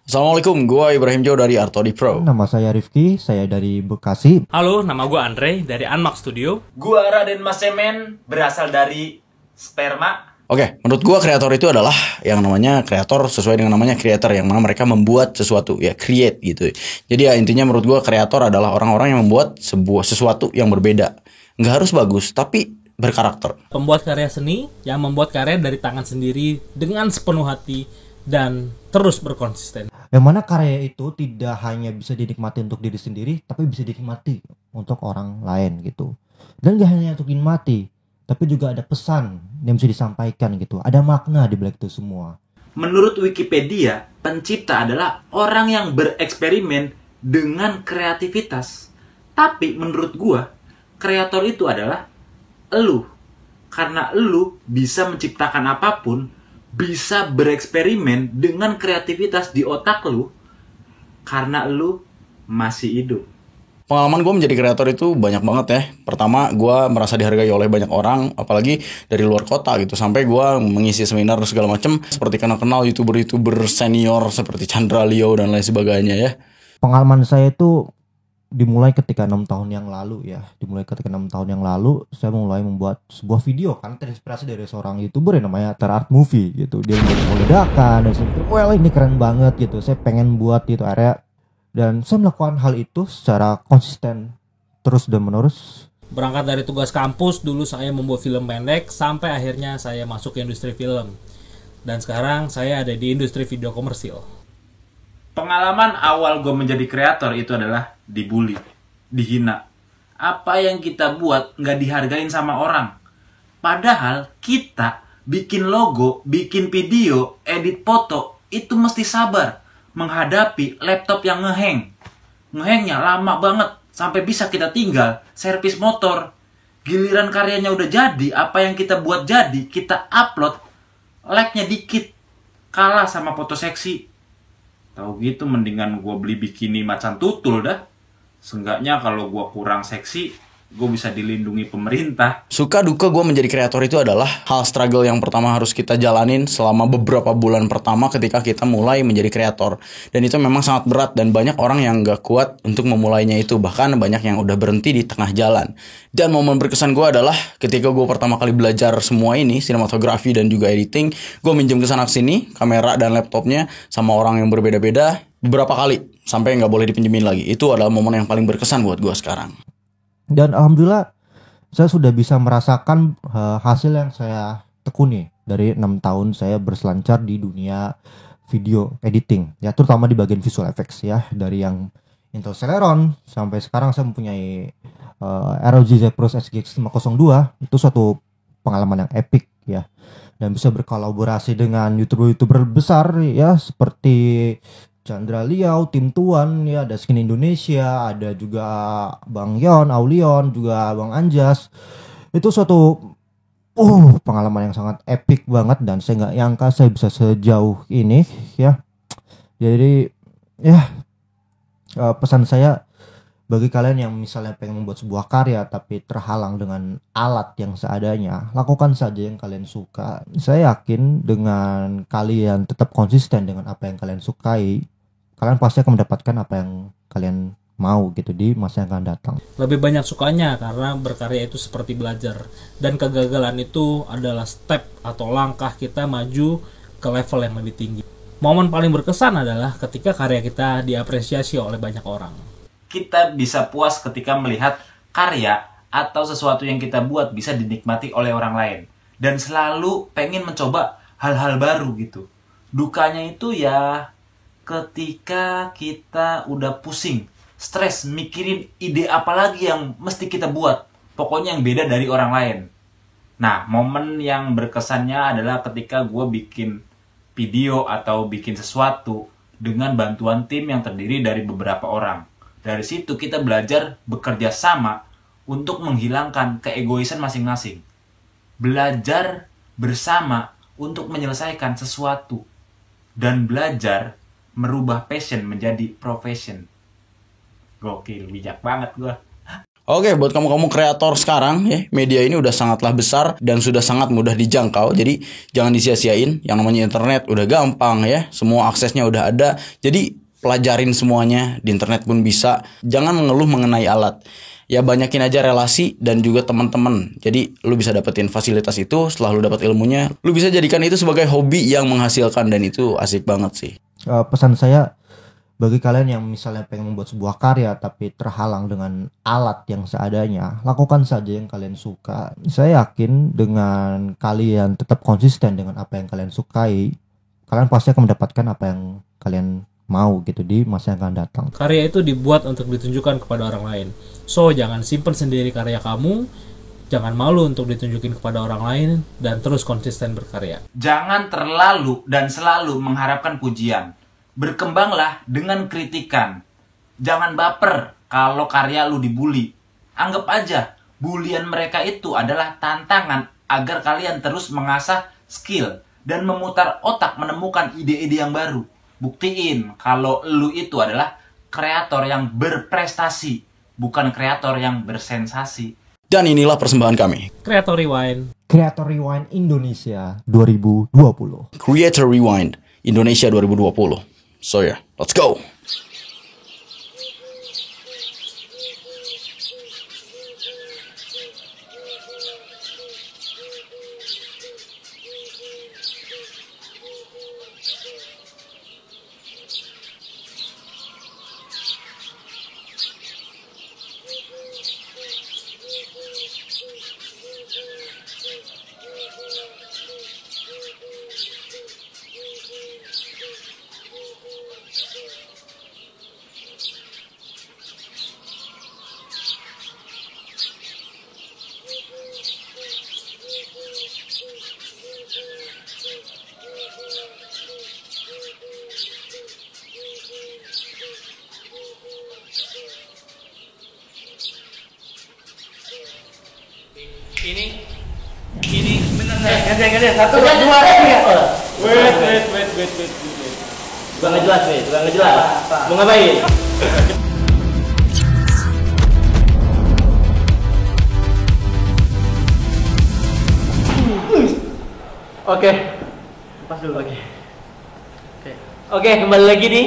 Assalamualaikum, gue Ibrahim Jo dari Artodi Pro. Nama saya Rifki, saya dari Bekasi. Halo, nama gue Andre dari Unmark Studio. Gua Raden Masemen, berasal dari sperma. Oke, menurut gue kreator itu adalah yang namanya kreator sesuai dengan namanya creator, yang mana mereka membuat sesuatu, ya create gitu. Jadi ya intinya menurut gue kreator adalah orang-orang yang membuat sesuatu yang berbeda. Nggak harus bagus, tapi berkarakter. Pembuat karya seni yang membuat karya dari tangan sendiri dengan sepenuh hati dan terus berkonsisten. Yang mana karya itu tidak hanya bisa dinikmati untuk diri sendiri, tapi bisa dinikmati untuk orang lain gitu. Dan gak hanya untuk dinikmati, tapi juga ada pesan yang bisa disampaikan gitu. Ada makna di balik itu semua. Menurut Wikipedia, pencipta adalah orang yang bereksperimen dengan kreativitas. Tapi menurut gua, kreator itu adalah elu. Karena elu bisa menciptakan apapun, bisa bereksperimen dengan kreativitas di otak lu, karena lu masih hidup. Pengalaman gue menjadi kreator itu banyak banget ya. Pertama, gue merasa dihargai oleh banyak orang, apalagi dari luar kota gitu. Sampai gue mengisi seminar segala macam, seperti kenal youtuber senior seperti Chandra Leo dan lain sebagainya ya. Pengalaman saya itu dimulai ketika 6 tahun yang lalu ya. Saya mulai membuat sebuah video kan terinspirasi dari seorang YouTuber yang namanya Terart Movie gitu. Dia membuat ledakan dan saya pikir, well ini keren banget gitu. Saya pengen buat gitu area. Dan saya melakukan hal itu secara konsisten terus dan menerus. Berangkat dari tugas kampus, dulu saya membuat film pendek sampai akhirnya saya masuk ke industri film. Dan sekarang saya ada di industri video komersil. Pengalaman awal gue menjadi kreator itu adalah dibully, dihina. Apa yang kita buat nggak dihargain sama orang. Padahal kita bikin logo, bikin video, edit foto, itu mesti sabar menghadapi laptop yang ngehang. Ngehangnya lama banget, sampai bisa kita tinggal servis motor. Giliran karyanya udah jadi, apa yang kita buat jadi, kita upload, like-nya dikit. Kalah sama foto seksi. Tahu gitu mendingan gue beli bikini macan tutul dah. Seenggaknya kalau gue kurang seksi, gue bisa dilindungi pemerintah. Suka duka gue menjadi kreator itu adalah hal struggle yang pertama harus kita jalanin selama beberapa bulan pertama ketika kita mulai menjadi kreator. Dan itu memang sangat berat dan banyak orang yang gak kuat untuk memulainya itu. Bahkan banyak yang udah berhenti di tengah jalan. Dan momen berkesan gue adalah ketika gue pertama kali belajar semua ini, sinematografi dan juga editing, gue minjem kesana sini kamera dan laptopnya sama orang yang berbeda-beda beberapa kali sampai gak boleh dipinjemin lagi. Itu adalah momen yang paling berkesan buat gue sekarang. Dan alhamdulillah saya sudah bisa merasakan hasil yang saya tekuni dari 6 tahun saya berselancar di dunia video editing ya, terutama di bagian visual effects ya, dari yang Intel Celeron sampai sekarang saya mempunyai ROG Zephyrus SGX 502. Itu suatu pengalaman yang epic ya, dan bisa berkolaborasi dengan YouTuber besar ya seperti Chandra Liao, Tim Tuan, ya ada Skin Indonesia, ada juga Bang Yon, Aulion, juga Bang Anjas. Itu suatu pengalaman yang sangat epic banget dan saya nggak nyangka saya bisa sejauh ini ya. Jadi ya pesan saya bagi kalian yang misalnya pengen membuat sebuah karya tapi terhalang dengan alat yang seadanya, lakukan saja yang kalian suka. Saya yakin dengan kalian tetap konsisten dengan apa yang kalian sukai, kalian pasti akan mendapatkan apa yang kalian mau gitu di masa yang akan datang. Lebih banyak sukanya karena berkarya itu seperti belajar. Dan kegagalan itu adalah step atau langkah kita maju ke level yang lebih tinggi. Momen paling berkesan adalah ketika karya kita diapresiasi oleh banyak orang. Kita bisa puas ketika melihat karya atau sesuatu yang kita buat bisa dinikmati oleh orang lain. Dan selalu pengen mencoba hal-hal baru gitu. Dukanya itu ya ketika kita udah pusing, stres, mikirin ide apa lagi yang mesti kita buat. Pokoknya yang beda dari orang lain. Nah, momen yang berkesannya adalah ketika gue bikin video atau bikin sesuatu dengan bantuan tim yang terdiri dari beberapa orang. Dari situ kita belajar bekerja sama untuk menghilangkan keegoisan masing-masing. Belajar bersama untuk menyelesaikan sesuatu. Dan belajar merubah passion menjadi profession. Gokil, bijak banget gue. Oke, buat kamu-kamu kreator sekarang ya, media ini udah sangatlah besar dan sudah sangat mudah dijangkau. Jadi jangan disia-siain, yang namanya internet udah gampang ya, semua aksesnya udah ada. Jadi pelajarin semuanya, di internet pun bisa. Jangan mengeluh mengenai alat. Ya banyakin aja relasi dan juga teman-teman. Jadi lu bisa dapetin fasilitas itu, setelah lu dapat ilmunya, lu bisa jadikan itu sebagai hobi yang menghasilkan, dan itu asik banget sih. Pesan saya bagi kalian yang misalnya pengen membuat sebuah karya tapi terhalang dengan alat yang seadanya, lakukan saja yang kalian suka. Saya yakin dengan kalian tetap konsisten dengan apa yang kalian sukai, kalian pasti akan mendapatkan apa yang kalian mau gitu di masa yang akan datang. Karya itu dibuat untuk ditunjukkan kepada orang lain. So, jangan simpen sendiri karya kamu, jangan malu untuk ditunjukin kepada orang lain, dan terus konsisten berkarya. Jangan terlalu dan selalu mengharapkan pujian. Berkembanglah dengan kritikan. Jangan baper kalau karya lu dibully. Anggap aja bulian mereka itu adalah tantangan agar kalian terus mengasah skill dan memutar otak menemukan ide-ide yang baru. Buktiin kalau lu itu adalah kreator yang berprestasi, bukan kreator yang bersensasi. Dan inilah persembahan kami, Creator Rewind. Creator Rewind Indonesia 2020. Creator Rewind Indonesia 2020. So yeah, let's go. Ini bener nih. Ganti. 1, 2, 3. Wait. Bukan ngejelas nih, bukan ngejelas. Mau ngapain? Oke. Pas dulu lagi. Oke, kembali lagi nih.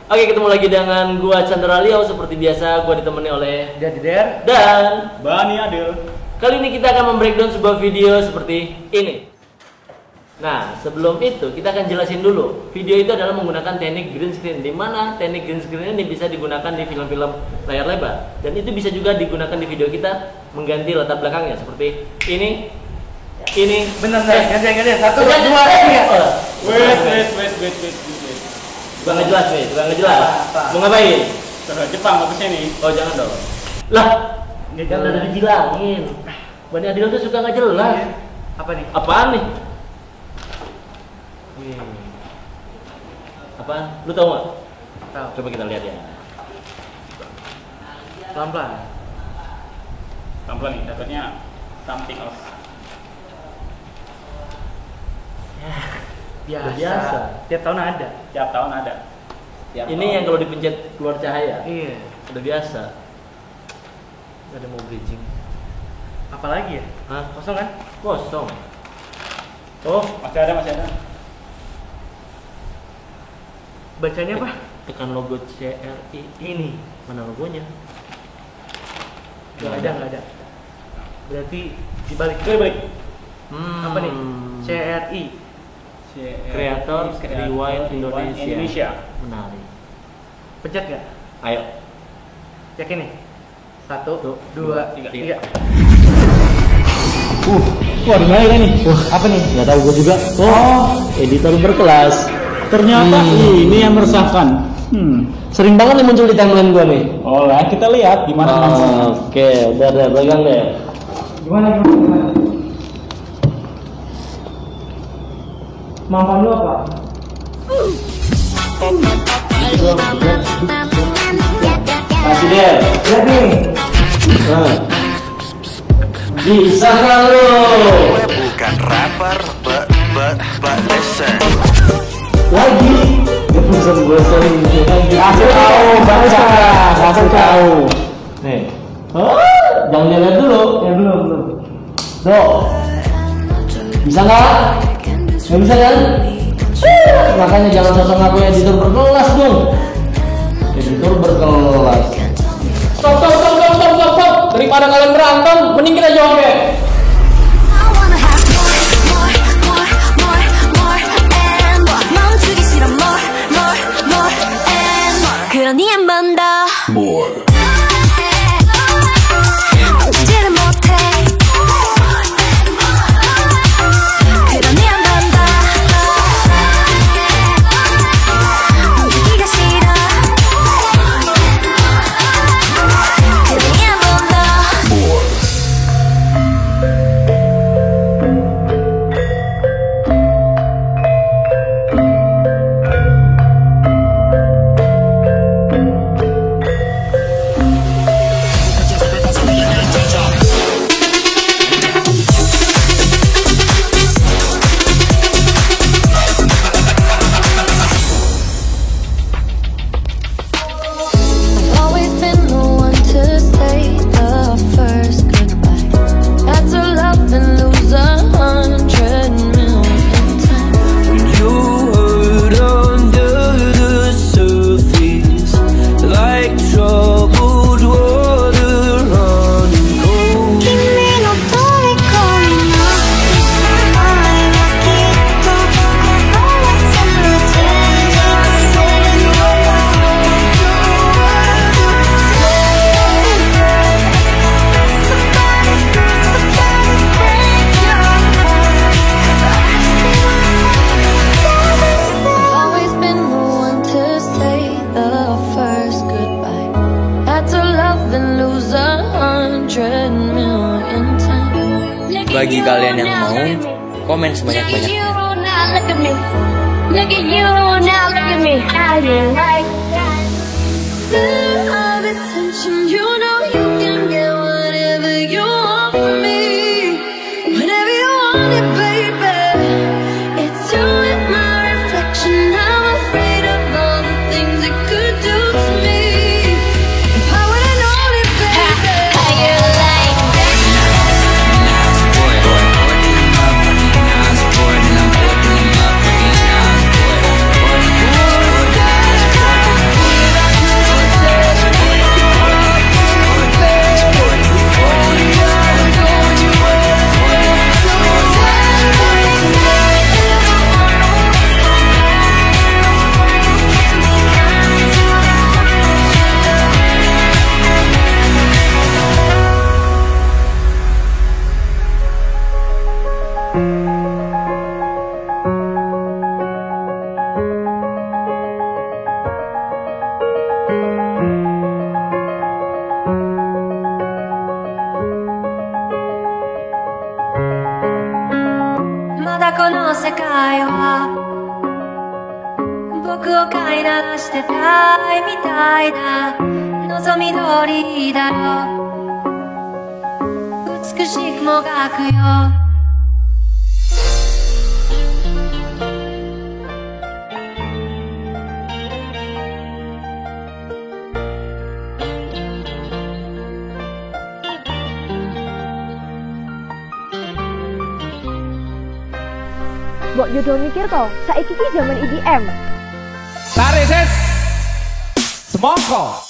Oke, ketemu lagi dengan gua Chandra Liao. Seperti biasa, gua ditemani oleh Jadi Der dan Bani Adil. kali ini kita akan membreakdown sebuah video seperti ini. Nah, sebelum itu kita akan jelasin dulu. Video itu adalah menggunakan teknik green screen, di mana teknik green screen ini bisa digunakan di film-film layar lebar, dan itu bisa juga digunakan di video kita mengganti latar belakangnya seperti ini. Bener nih. Ganti. 1, 2, 3. Wait. Bukan ngejelas nih, bukan ngejelas. Mau ngapain? Jepang bagusnya nih. Oh, jangan dong. Lah, kan udah dibilangin. Bani Adil tuh suka nggak jelas. Apa nih? Apaan nih? Apaan? Lu tahu nggak? Tahu. Coba kita lihat ya. Pelan-pelan. Pelan-pelan nih, dapatnya something else. Biasa. Tiap tahun ada. Tiap tahun ada. Ini yang kalau dipencet keluar cahaya. Iya. Udah biasa. Gak ada mau bridging. Apalagi ya? Hah? Kosong kan? Kosong. Oh, Masih ada. Bacanya apa? tekan logo CRI. Ini. Mana logonya? Nggak ada. Berarti dibalik. Apa nih? CRI. Creator Rewind Indonesia. Menarik. Pencet nggak? Ayo. Yakin nih? 1, 2, 3. Wah, gimana nih? Wah, apa nih? Gak tahu gue juga. Oh, editor berkelas. Ternyata ini yang meresahkan. Sering banget nih muncul di timeline gue nih. Oh lah, kita lihat gimana langsung. Oke, udah pegang deh. Gimana? Mampan lu apa? Masih deh. Lihat nih. Bisa kan lu? Gue bukan rapper, but listen. Lagi. Gak bisa gue sering. Aku tahu baca. langsung tahu. Nih. Oh, jangan lihat dulu. Ya belum. Tuh. Bisa nggak? Nggak bisa kan? Makanya jangan sosok ngaku editor berkelas dong. Editor berkelas. Stop. Daripada kalian berantem, mending kita joget. 그러니 한 번 더 잊지를 못해 그러니 한 번 더 잊기가 싫어 그러니 한 번 더 Bagi kalian yang mau, komen sebanyak-banyaknya. Look at you now, look at me. I didn't like that. All the attention, you know you can get whatever you want from me. Whenever you want it, baby. It's you and my reflection. I'm afraid of all the things it could do to me. If I would've known it, baby. How you like that? Mbok yo do mikir to, saiki iki zaman EDM. Tarik ses. Semongko.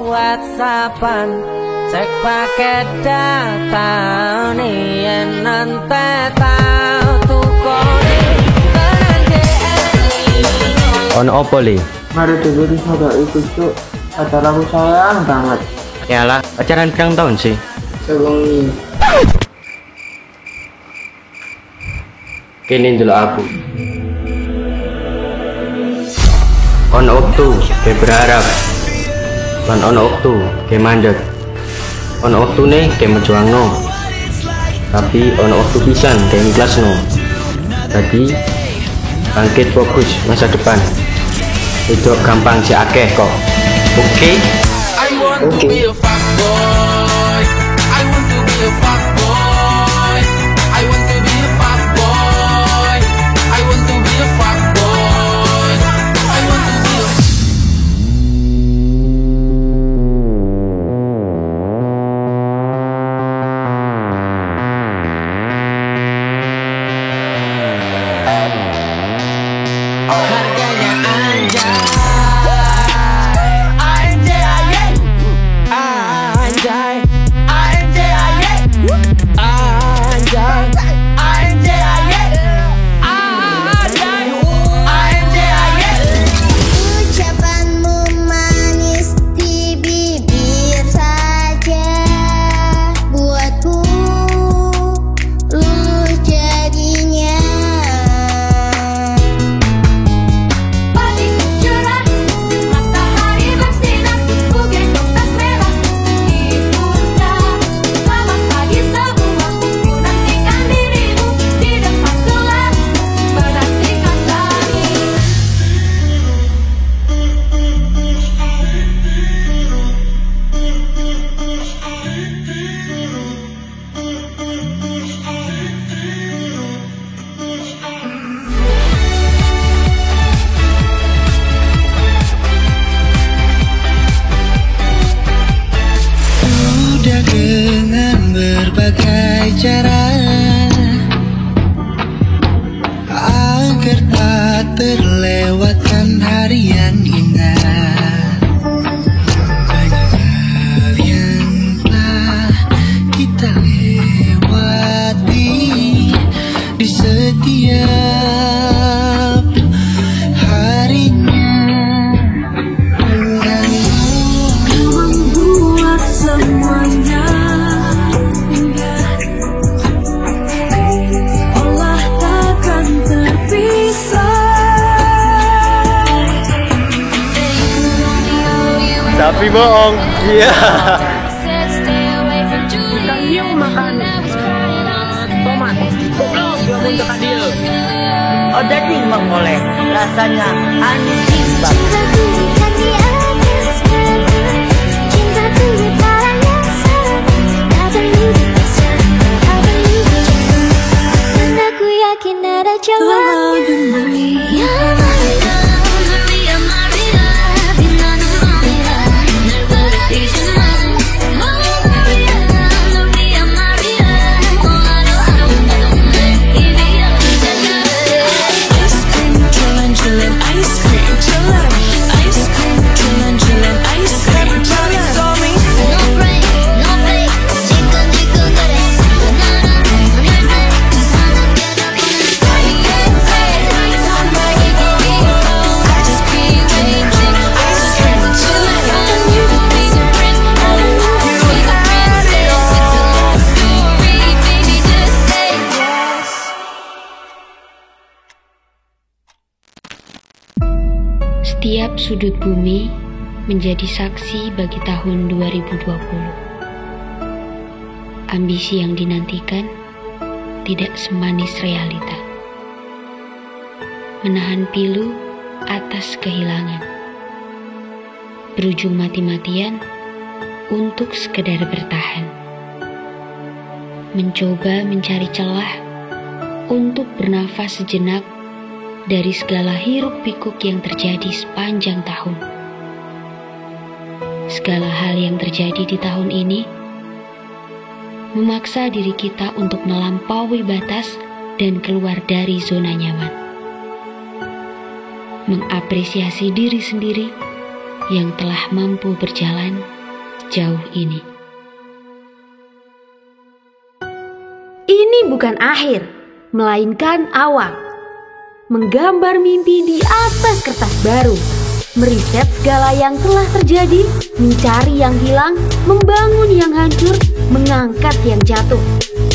WhatsAppan cek paket data nih nanti tahu tukone On opo li? Mari dulu saudara ikut cuk, acaramu sayang banget. Yalah, acara pirang tahun sih? Sewengi. Kini dulu aku. On waktu, kayak berharap. On waktu, kayak mandek. On waktu nih, kayak menjuang no. Tapi ono waktu pisan dari kelas no. Tadi bangkit fokus masa depan. Itu gampang si akeh kok. Oke. Oke. Cara agar tak terlewatkan hari yang indah. Banyak hal yang telah kita lewati di setiap harinya. Dan kau membuat semuanya tapi bohong. Iya. Kang Hyung makan tomat. Goblok, gak mau dekat dia. Oh, daging mengoleh. Rasanya anjing banget. Aku yakin ada jawabannya. Setiap sudut bumi menjadi saksi bagi tahun 2020. Ambisi yang dinantikan tidak semanis realita. Menahan pilu atas kehilangan. Berujung mati-matian untuk sekedar bertahan. Mencoba mencari celah untuk bernafas sejenak dari segala hiruk-pikuk yang terjadi sepanjang tahun. Segala hal yang terjadi di tahun ini memaksa diri kita untuk melampaui batas dan keluar dari zona nyaman. Mengapresiasi diri sendiri yang telah mampu berjalan sejauh ini. Ini bukan akhir, melainkan awal. Menggambar mimpi di atas kertas baru, meriset segala yang telah terjadi, mencari yang hilang, membangun yang hancur, mengangkat yang jatuh,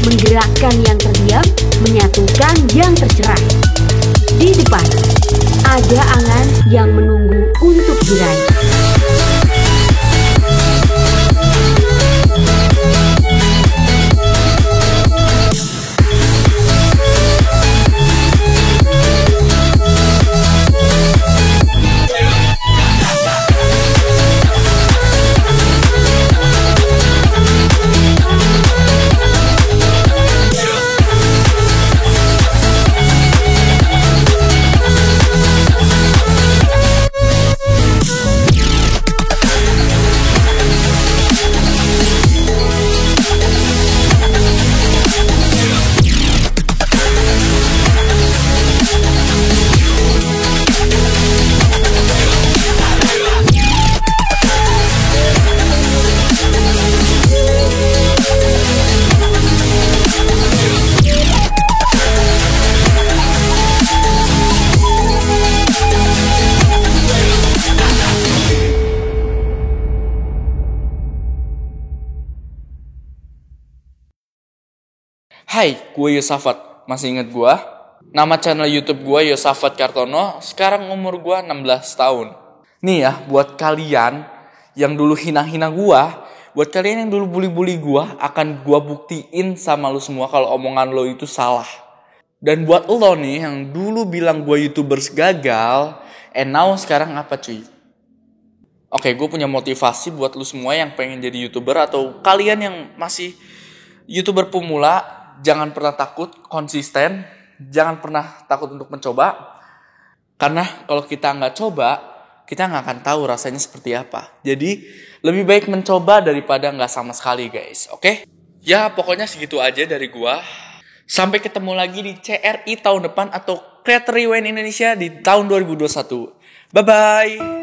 menggerakkan yang terdiam, menyatukan yang tercerai. Di depan, ada angan yang menunggu untuk diraih. Hai, gue Yosafat. Masih inget gue? Nama channel YouTube gue Yosafat Kartono. Sekarang umur gue 16 tahun. Nih ya, buat kalian yang dulu hina-hina gue, buat kalian yang dulu bully-bully gue, akan gue buktiin sama lo semua kalau omongan lo itu salah. Dan buat lo nih yang dulu bilang gue YouTubers gagal, now sekarang apa cuy? Oke, gue punya motivasi buat lo semua yang pengen jadi YouTuber atau kalian yang masih YouTuber pemula, jangan pernah takut, konsisten, jangan pernah takut untuk mencoba. Karena kalau kita nggak coba, kita nggak akan tahu rasanya seperti apa. Jadi lebih baik mencoba daripada nggak sama sekali guys, oke? Ya pokoknya segitu aja dari gua. Sampai ketemu lagi di CRI tahun depan atau Creator Rewind Indonesia di tahun 2021. Bye-bye!